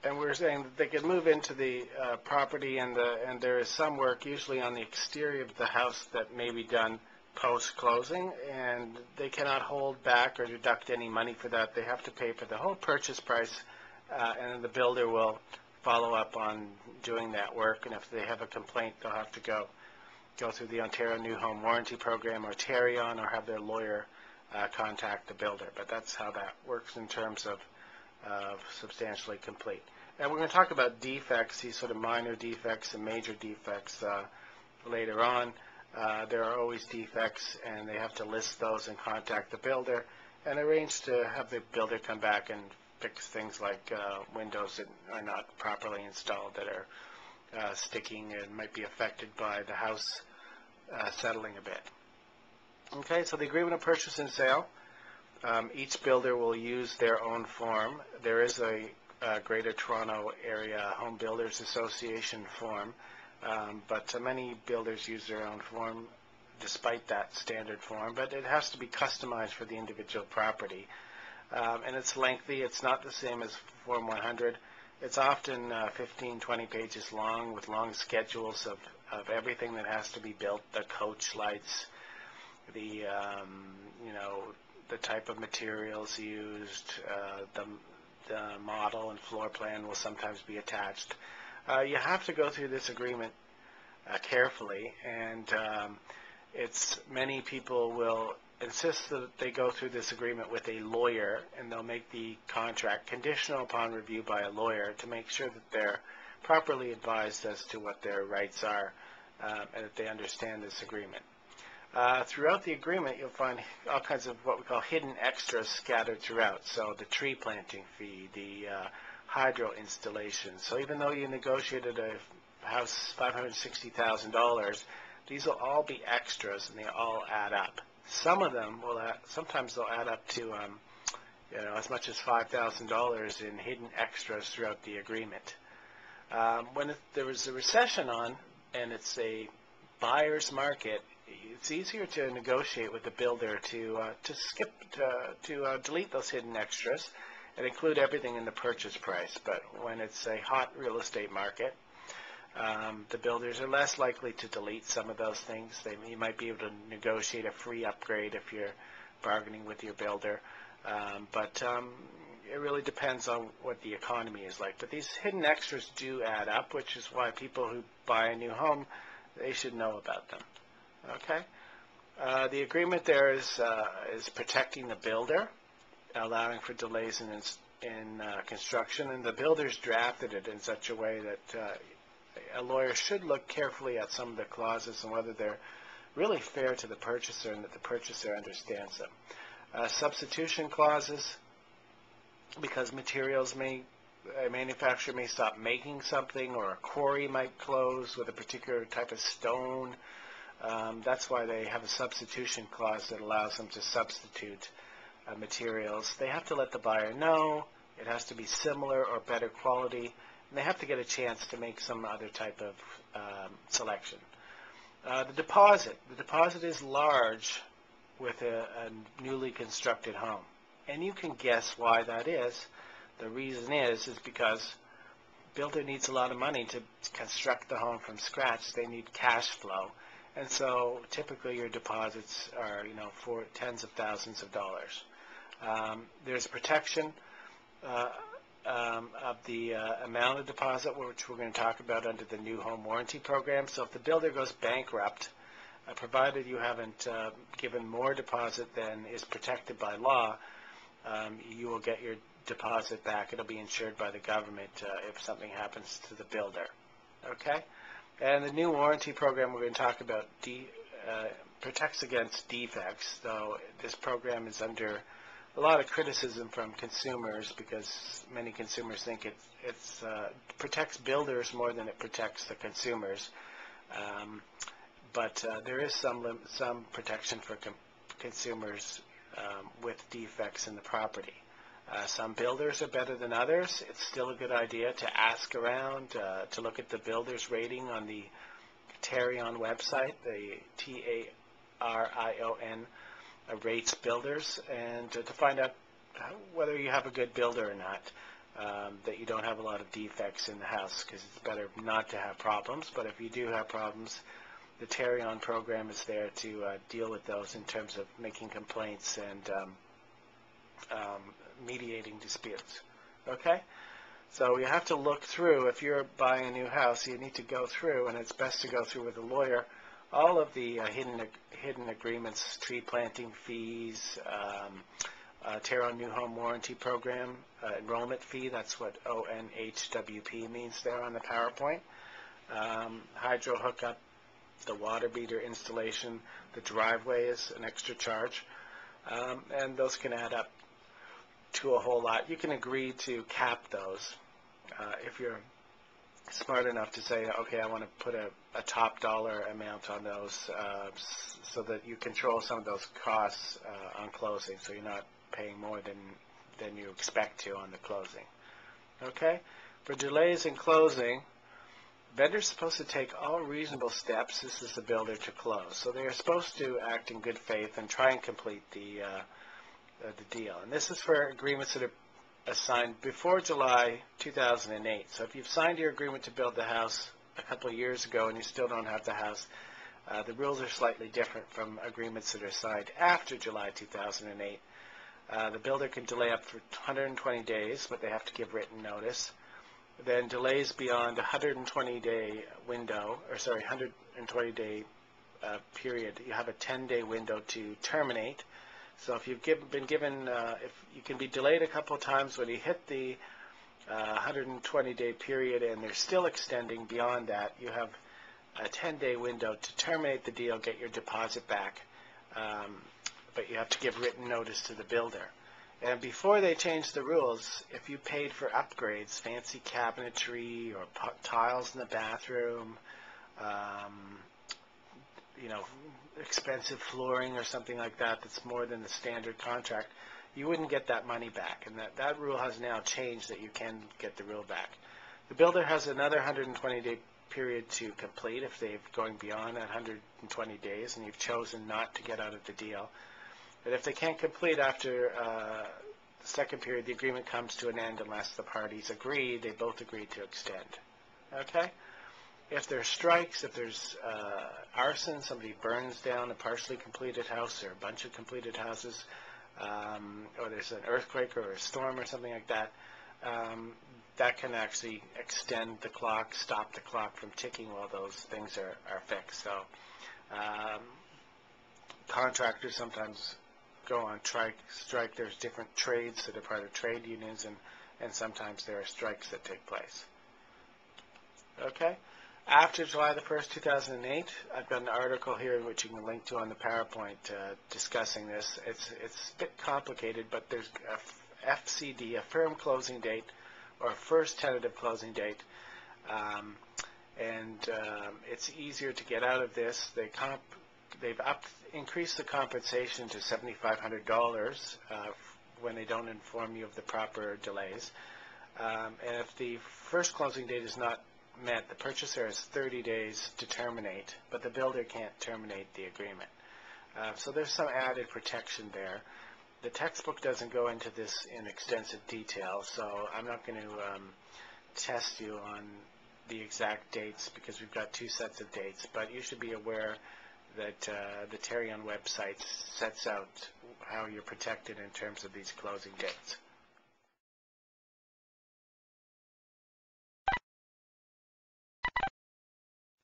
And we're saying that they can move into the property, and there is some work usually on the exterior of the house that may be done post-closing, and they cannot hold back or deduct any money for that. They have to pay for the whole purchase price, and then the builder will follow up on doing that work, and if they have a complaint, they'll have to go through the Ontario New Home Warranty Program or Tarion, or have their lawyer contact the builder. But that's how that works in terms of substantially complete. And we're going to talk about defects, these sort of minor defects and major defects later on. There are always defects, and they have to list those and contact the builder and arrange to have the builder come back and fix things like windows that are not properly installed, that are sticking and might be affected by the house settling a bit. Okay, so the agreement of purchase and sale. Each builder will use their own form. There is a Greater Toronto Area Home Builders Association form, but many builders use their own form despite that standard form, but it has to be customized for the individual property. And it's lengthy. It's not the same as Form 100. It's often 15, 20 pages long, with long schedules of everything that has to be built, the coach lights, the the type of materials used, the model and floor plan will sometimes be attached. You have to go through this agreement carefully, and many people will insist that they go through this agreement with a lawyer, and they'll make the contract conditional upon review by a lawyer to make sure that they're properly advised as to what their rights are, and that they understand this agreement. Throughout the agreement, you'll find all kinds of what we call hidden extras scattered throughout. So the tree planting fee, the hydro installation. So even though you negotiated a house $560,000, these will all be extras, and they all add up. Some of them will sometimes they'll add up to as much as $5,000 in hidden extras throughout the agreement. When there was a recession on, and it's a buyer's market, it's easier to negotiate with the builder to delete those hidden extras and include everything in the purchase price. But when it's a hot real estate market, the builders are less likely to delete some of those things. You might be able to negotiate a free upgrade if you're bargaining with your builder, but it really depends on what the economy is like. But these hidden extras do add up, which is why people who buy a new home, they should know about them. Okay, the agreement there is protecting the builder, allowing for delays in construction, and the builders drafted it in such a way that a lawyer should look carefully at some of the clauses and whether they're really fair to the purchaser and that the purchaser understands them. Substitution clauses, because a manufacturer may stop making something, or a quarry might close with a particular type of stone. That's why they have a substitution clause that allows them to substitute materials. They have to let the buyer know. It has to be similar or better quality, and they have to get a chance to make some other type of selection. The deposit is large with a newly constructed home, and you can guess why that is. The reason is because builder needs a lot of money to construct the home from scratch. They need cash flow. And so typically your deposits are, for tens of thousands of dollars. There's protection of the amount of deposit, which we're going to talk about under the new home warranty program. So if the builder goes bankrupt, provided you haven't given more deposit than is protected by law, you will get your deposit back. It'll be insured by the government if something happens to the builder. Okay? And the new warranty program we're going to talk about protects against defects, though this program is under a lot of criticism from consumers because many consumers think it protects builders more than it protects the consumers. But there is some protection for consumers with defects in the property. Some builders are better than others. It's still a good idea to ask around, to look at the builder's rating on the Tarion website, the T-A-R-I-O-N rates builders, and to find out whether you have a good builder or not. that you don't have a lot of defects in the house, because it's better not to have problems. But if you do have problems, the Tarion program is there to deal with those in terms of making complaints and mediating disputes. Okay? So you have to look through, if you're buying a new house, you need to go through, and it's best to go through with a lawyer, all of the hidden agreements, tree planting fees, Tarion New Home Warranty Program, enrollment fee, that's what ONHWP means there on the PowerPoint, hydro hookup, the water meter installation, the driveway is an extra charge, and those can add up to a whole lot. You can agree to cap those if you're smart enough to say, okay, I want to put a top dollar amount on those so that you control some of those costs on closing, so you're not paying more than you expect to on the closing. Okay? For delays in closing, vendors are supposed to take all reasonable steps, this is the builder, to close. So they are supposed to act in good faith and try and complete the deal. And this is for agreements that are signed before July 2008. So if you've signed your agreement to build the house a couple of years ago and you still don't have the house, the rules are slightly different from agreements that are signed after July 2008. The builder can delay up for 120 days, but they have to give written notice. Then delays beyond 120-day window, or sorry, 120-day period, you have a 10-day window to terminate. So if you've been given, if you can be delayed a couple of times, when you hit the 120-day period and they're still extending beyond that, you have a 10-day window to terminate the deal, get your deposit back, but you have to give written notice to the builder. And before they changed the rules, if you paid for upgrades, fancy cabinetry or tiles in the bathroom, expensive flooring or something like that that's more than the standard contract, you wouldn't get that money back. And that rule has now changed, that you can get the rule back. The builder has another 120-day period to complete if they're going beyond that 120 days and you've chosen not to get out of the deal. But if they can't complete after the second period, the agreement comes to an end unless the parties agree, they both agree to extend. Okay? If there's strikes, if there's arson, somebody burns down a partially completed house or a bunch of completed houses, or there's an earthquake or a storm or something like that, that can actually extend the clock, stop the clock from ticking while those things are fixed. So contractors sometimes go on strike. There's different trades that are part of trade unions, and sometimes there are strikes that take place. Okay? After July the 1st, 2008, I've got an article here which you can link to on the PowerPoint discussing this. It's a bit complicated, but there's a FCD, a firm closing date, or a first tentative closing date, and it's easier to get out of this. They've increased the compensation to $7,500 when they don't inform you of the proper delays. And if the first closing date is not met, the purchaser has 30 days to terminate, but the builder can't terminate the agreement. So there's some added protection there. The textbook doesn't go into this in extensive detail, so I'm not going to test you on the exact dates because we've got two sets of dates, but you should be aware that the Tarion website sets out how you're protected in terms of these closing dates.